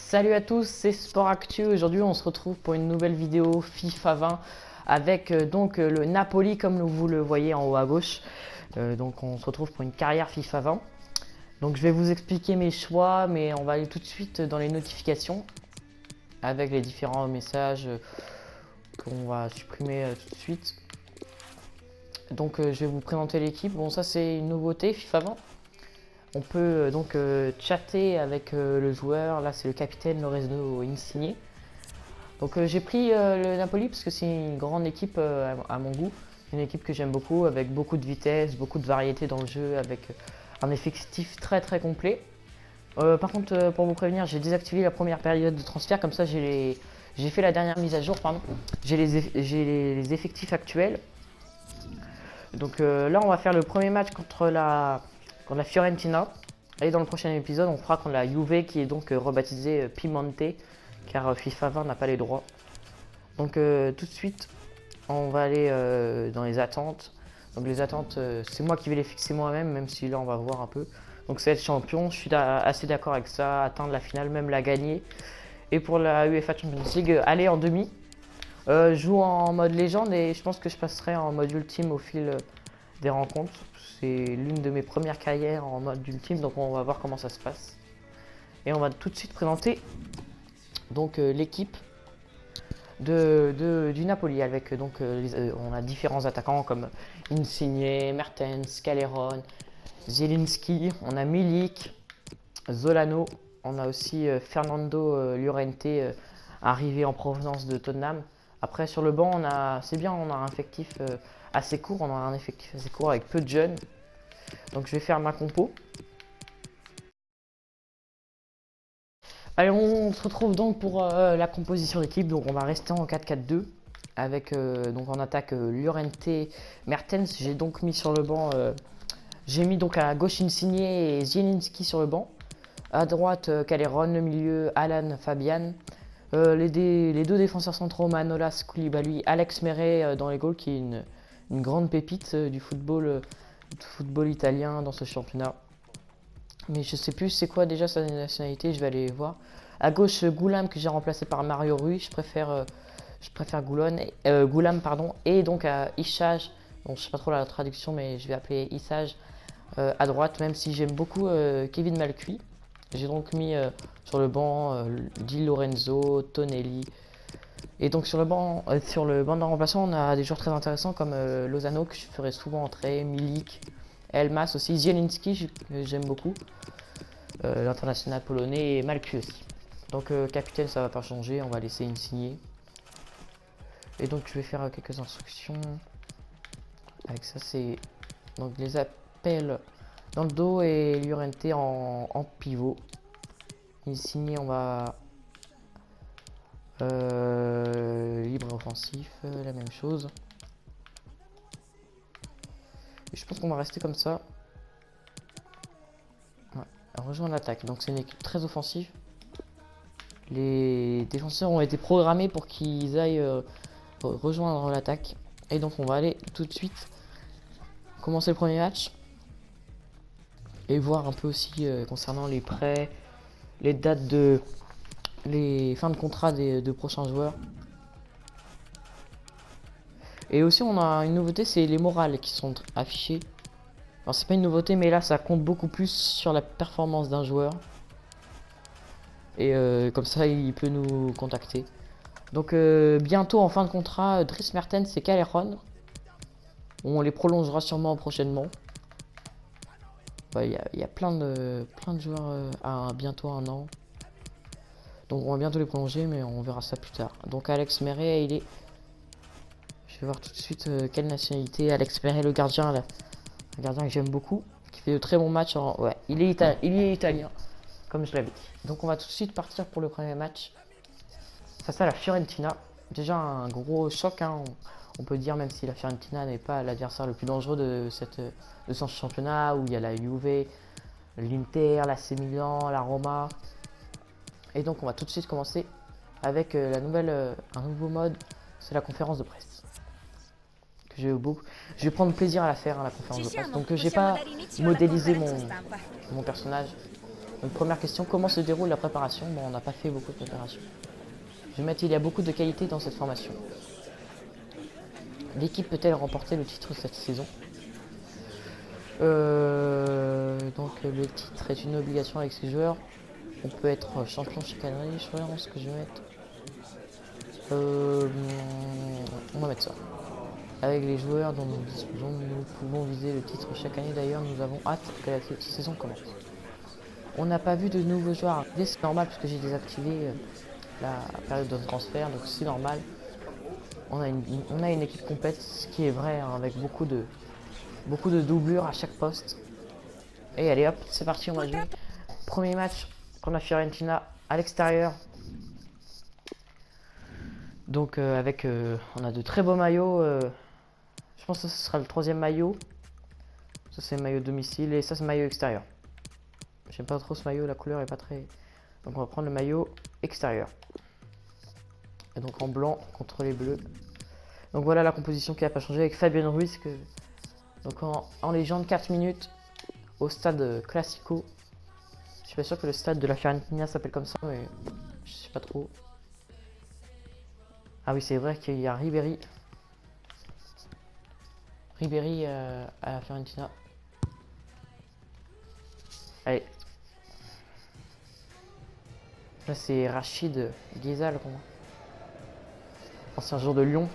Salut à tous, c'est Sport Actu. Aujourd'hui, on se retrouve pour une nouvelle vidéo FIFA 20 avec le Napoli comme vous le voyez en haut à gauche. Donc on se retrouve pour une carrière FIFA 20. Donc je vais vous expliquer mes choix, mais on va aller tout de suite dans les notifications avec les différents messages qu'on va supprimer tout de suite. Donc je vais vous présenter l'équipe. Bon, ça c'est une nouveauté FIFA 20. On peut chatter avec le joueur. Là, c'est le capitaine Lorenzo Insigne. Donc j'ai pris le Napoli parce que c'est une grande équipe à mon goût. Une équipe que j'aime beaucoup, avec beaucoup de vitesse, beaucoup de variété dans le jeu, avec un effectif très très complet. Par contre, pour vous prévenir, j'ai désactivé la première période de transfert. Comme ça, j'ai fait la dernière mise à jour. Pardon. J'ai les effectifs actuels. Donc là, on va faire le premier match contre la Fiorentina. Et dans le prochain épisode, on fera contre la Juve qui est donc rebaptisée Piemonte, car FIFA 20 n'a pas les droits. Donc tout de suite, on va aller dans les attentes. Donc les attentes, c'est moi qui vais les fixer moi-même, même si là on va voir un peu. Donc c'est être champion, je suis assez d'accord avec ça, atteindre la finale, même la gagner. Et pour la UEFA Champions League, aller en demi. Je joue en mode légende et je pense que je passerai en mode ultime au fil des rencontres. C'est l'une de mes premières carrières en mode ultime, donc on va voir comment ça se passe. Et on va tout de suite présenter donc l'équipe du Napoli avec on a différents attaquants comme Insigne, Mertens, Callejon, Zielinski, on a Milik, Zolano, on a aussi Fernando Llorente arrivé en provenance de Tottenham. Après sur le banc, c'est bien, on a un effectif assez court, avec peu de jeunes. Donc je vais faire ma compo. Allez, on se retrouve donc pour la composition d'équipe. Donc on va rester en 4-4-2 avec donc en attaque Llorente, Mertens. J'ai donc mis sur le banc, j'ai mis donc à gauche Insigne et Zielinski sur le banc. À droite Callejon, le milieu Alan Fabian. Les deux défenseurs centraux Manolas Koulibaly, Alex Meret dans les goals qui est une grande pépite du football italien dans ce championnat. Mais je sais plus c'est quoi déjà sa nationalité, je vais aller voir. À gauche Goulam que j'ai remplacé par Mario Rui, je préfère Goulam pardon, et donc à Ishaj, bon je sais pas trop la traduction mais je vais appeler Ishaj à droite, même si j'aime beaucoup Kevin Malcuit. J'ai donc mis sur le banc Di Lorenzo, Tonelli. Et donc sur le banc de remplaçant, on a des joueurs très intéressants comme Lozano que je ferai souvent entrer, Milik, Elmas aussi, Zielinski que j'aime beaucoup, l'international polonais et Malcu aussi. Donc capitaine ça va pas changer, on va laisser Insigne. Et donc je vais faire quelques instructions. Avec ça c'est donc les appels dans le dos et Llorente en pivot. Insigne on va libre offensif, la même chose. Et je pense qu'on va rester comme ça. Ouais, rejoindre l'attaque. Donc c'est une équipe très offensive. Les défenseurs ont été programmés pour qu'ils aillent rejoindre l'attaque. Et donc on va aller tout de suite commencer le premier match. Et voir un peu aussi concernant les prêts, les dates les fins de contrat de prochains joueurs. Et aussi on a une nouveauté, c'est les morales qui sont affichées. Alors c'est pas une nouveauté mais là ça compte beaucoup plus sur la performance d'un joueur. Et comme ça il peut nous contacter. Donc bientôt en fin de contrat, Dries Mertens et Callejon. On les prolongera sûrement prochainement. Il y a plein de joueurs à bientôt un an. Donc on va bientôt les prolonger mais on verra ça plus tard. Donc Alex Meret il est... Je vais voir tout de suite quelle nationalité. Alex Meret le gardien là. Un gardien que j'aime beaucoup. Qui fait de très bons matchs. Ouais, il est italien. Comme je l'avais dit. Donc on va tout de suite partir pour le premier match. Face à la Fiorentina. Déjà un gros choc hein, on peut dire, même si la Fiorentina n'est pas l'adversaire le plus dangereux de ce championnat où il y a la Juve, l'Inter, l'AC Milan, la Roma. Et donc on va tout de suite commencer avec un nouveau mode, c'est la conférence de presse. Que je vais prendre plaisir à la faire, hein, la conférence de presse. Donc j'ai pas modélisé mon personnage. Donc première question, comment se déroule la préparation? Bon, on n'a pas fait beaucoup de préparation. Je vais mettre, il y a beaucoup de qualité dans cette formation. L'équipe peut-elle remporter le titre cette saison? Donc le titre est une obligation avec ses joueurs. On peut être champion chaque année, je regarde ce que je vais mettre. On va mettre ça. Avec les joueurs dont nous disposons, nous pouvons viser le titre chaque année. D'ailleurs, nous avons hâte que la saison commence. On n'a pas vu de nouveaux joueurs arriver, c'est normal parce que j'ai désactivé la période de transfert, donc c'est normal. On a une équipe complète, ce qui est vrai, hein, avec beaucoup de doublures à chaque poste. Et allez hop, c'est parti, on va jouer. Premier match contre la Fiorentina à l'extérieur. Donc on a de très beaux maillots. Je pense que ce sera le troisième maillot. Ça c'est le maillot domicile et ça c'est le maillot extérieur. J'aime pas trop ce maillot, la couleur est pas très... Donc on va prendre le maillot extérieur. Et donc en blanc contre les bleus. Donc voilà la composition qui n'a pas changé avec Fabien Ruiz. Donc en légende 4 minutes au stade Classico. Je suis pas sûr que le stade de la Fiorentina s'appelle comme ça, mais je sais pas trop. Ah oui, c'est vrai qu'il y a Ribéry. Ribéry à la Fiorentina. Allez. Là, c'est Rachid Ghezal, ancien joueur de Lyon.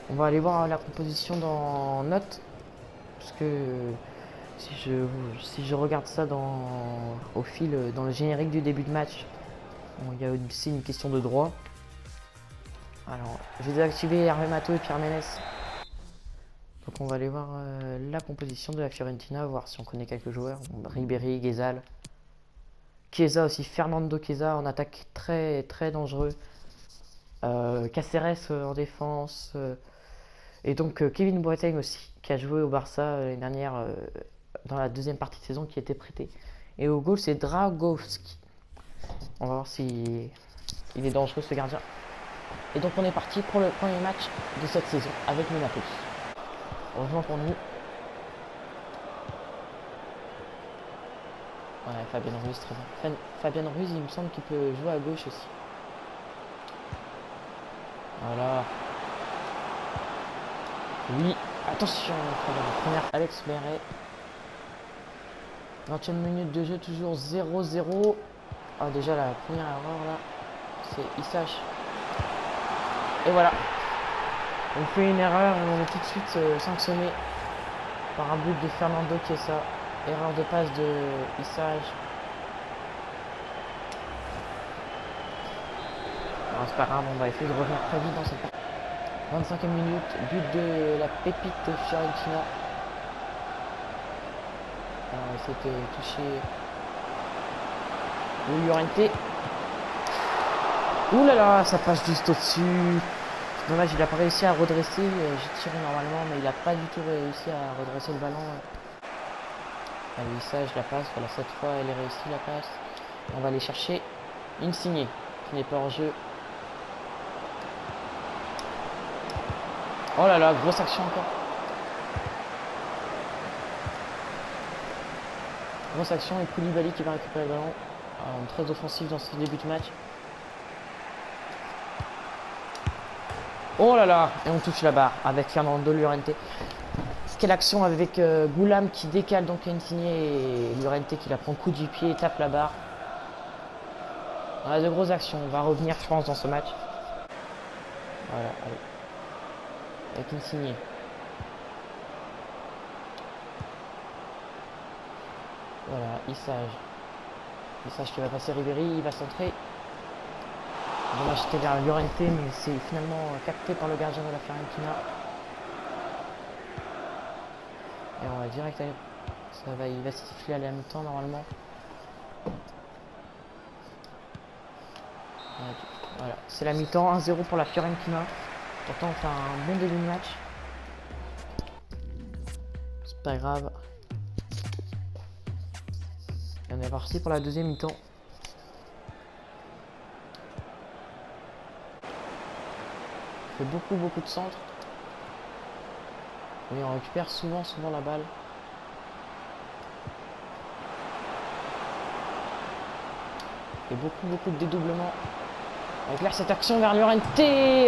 On va aller voir la composition dans Notes. Parce que si je regarde ça au fil, dans le générique du début de match, bon, il y a aussi une question de droit. Alors, je vais désactiver Hervé Mato et Pierre Ménès. Donc on va aller voir la composition de la Fiorentina, voir si on connaît quelques joueurs. Bon, Ribéry, Ghezal. Chiesa aussi, Fernando Chiesa en attaque très très dangereux. Caceres en défense. Et donc Kevin Boateng aussi, qui a joué au Barça l'année dernière dans la deuxième partie de saison, qui était prêté. Et au goal, c'est Dragowski. On va voir si il est dangereux ce gardien. Et donc on est parti pour le premier match de cette saison avec le Napoli. Heureusement pour nous. Ouais, Fabien Ruiz, très bien. Fabien Ruiz, il me semble qu'il peut jouer à gauche aussi. Voilà. Oui, attention, la première Alex Meret. 20e minute de jeu, toujours 0-0. Ah, déjà la première erreur là, c'est Issach. Et voilà. On fait une erreur et on est tout de suite sanctionné par un but de Fernando Chiesa. Erreur de passe de Issach. C'est pas grave, on va essayer de revenir très vite dans cette partie. 25e minute, but de la pépite de Fiorentina. C'était touché Llorente. Ouh là là, ça passe juste au-dessus. Dommage, il n'a pas réussi à redresser. J'ai tiré normalement, mais il n'a pas du tout réussi à redresser le ballon. Allez, ça, je la passe. Voilà, cette fois, elle est réussie la passe. On va aller chercher Insigne, qui n'est pas en jeu. Oh là là, grosse action encore. Grosse action et Koulibaly qui va récupérer le ballon. Très offensif dans ce début de match. Oh là là, et on touche la barre avec Fernando Llorente. Quelle action avec Goulam qui décale donc Insigne et Llorente qui la prend coup du pied et tape la barre. On a de grosses actions, on va revenir je pense dans ce match. Voilà, allez. Avec Insigne. Voilà, Issach qui va passer Ribéry, il va centrer. Dommage, c'était vers Llorente, mais c'est finalement capté par le gardien de la Fiorentina. Et on va direct aller. Il va siffler à la mi-temps normalement. Voilà, c'est la mi-temps, 1-0 pour la Fiorentina. Pourtant on fait un bon début de match. C'est pas grave. Et on est parti pour la deuxième mi-temps. On fait beaucoup de centres. Et on récupère souvent la balle. Et beaucoup de dédoublements. Avec là cette action vers Llorente.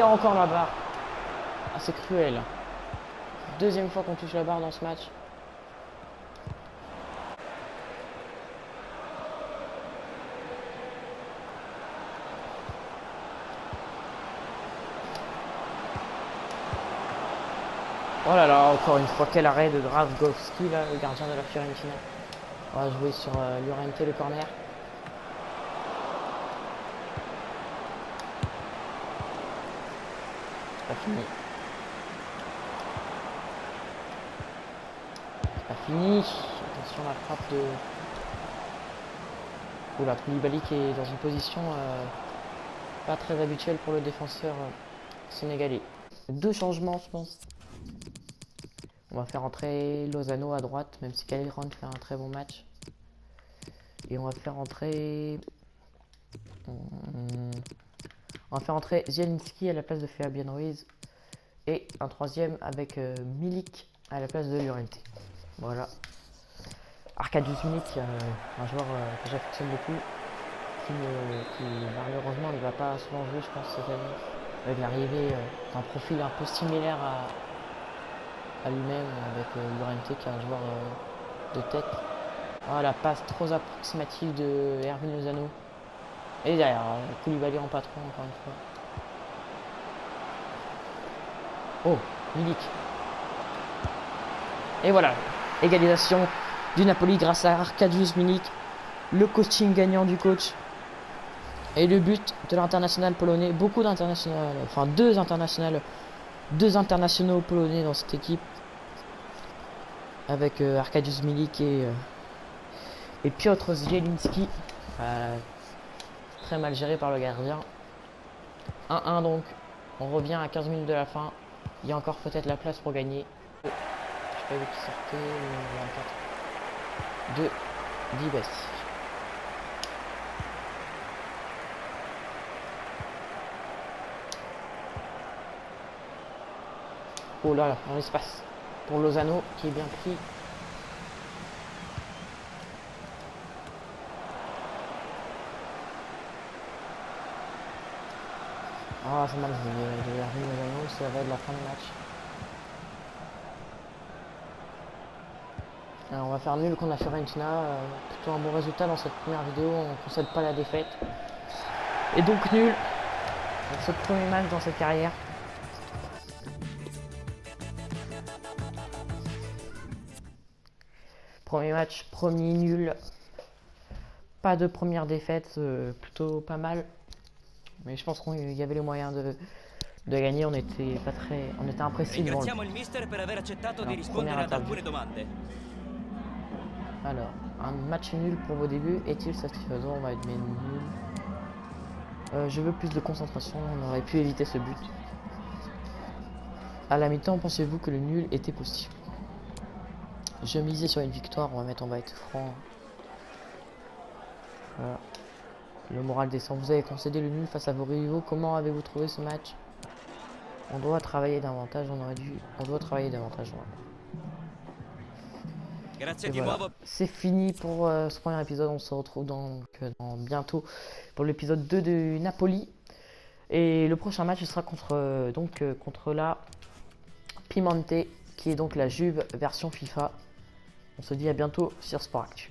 Encore la barre. Ah, c'est cruel. Deuxième fois qu'on touche la barre dans ce match. Oh là là, encore une fois, quel arrêt de Dragowski, là, le gardien de la Fiorentina. On va jouer sur Llorente, le corner. C'est pas fini. C'est pas fini. Attention, la frappe de... Oula, Koulibaly qui est dans une position pas très habituelle pour le défenseur sénégalais. Deux changements, je pense. On va faire entrer Lozano à droite, même si Calderon fait un très bon match. Et on va faire entrer... On va faire entrer Zielinski à la place de Fabian Ruiz. Et un troisième avec Milik à la place de Llorente. Voilà. Arkadiusz Milik, un joueur que j'affectionne beaucoup. Qui malheureusement ne va pas souvent jouer, je pense, cette année. Avec l'arrivée d'un profil un peu similaire à lui-même, avec Llorente qui est un joueur de tête. Oh, la passe trop approximative de Hervé Lozano. Et derrière, Koulibaly en patron encore une fois. Oh, Milik. Et voilà, égalisation du Napoli grâce à Arkadiusz Milik. Le coaching gagnant du coach. Et le but de l'international polonais. Beaucoup d'internationaux, enfin deux internationaux polonais dans cette équipe. Avec Arkadiusz Milik et Piotr Zielinski. Très mal géré par le gardien. 1-1 donc. On revient à 15 minutes de la fin. Il y a encore peut-être la place pour gagner. Je sais pas vu qui sortait. 24. De Dibes. Oh là là, dans l'espace. Pour Lozano qui est bien pris. Ah, c'est mal joué de Hervé Lozano, ça va être la fin du match. Alors, on va faire nul contre la Fiorentina. Plutôt un bon résultat dans cette première vidéo, on ne concède pas la défaite. Et donc nul pour ce premier match dans cette carrière. Premier match, premier nul. Pas de première défaite, plutôt pas mal. Mais je pense qu'il y avait les moyens de gagner. On était pas très, on était imprécis devant le premier attaque. Alors, un match nul pour vos débuts est-il satisfaisant? On va être nul. Je veux plus de concentration. On aurait pu éviter ce but. À la mi-temps, pensez-vous que le nul était possible? Je misais sur une victoire. On va être franc. Voilà. Le moral descend. Vous avez concédé le nul face à vos rivaux. Comment avez-vous trouvé ce match? On doit travailler davantage. On doit travailler davantage. Voilà. C'est fini pour ce premier épisode. On se retrouve dans bientôt pour l'épisode 2 de Napoli. Et le prochain match sera contre la Piemonte, qui est donc la Juve version FIFA. On se dit à bientôt sur Sport Actu.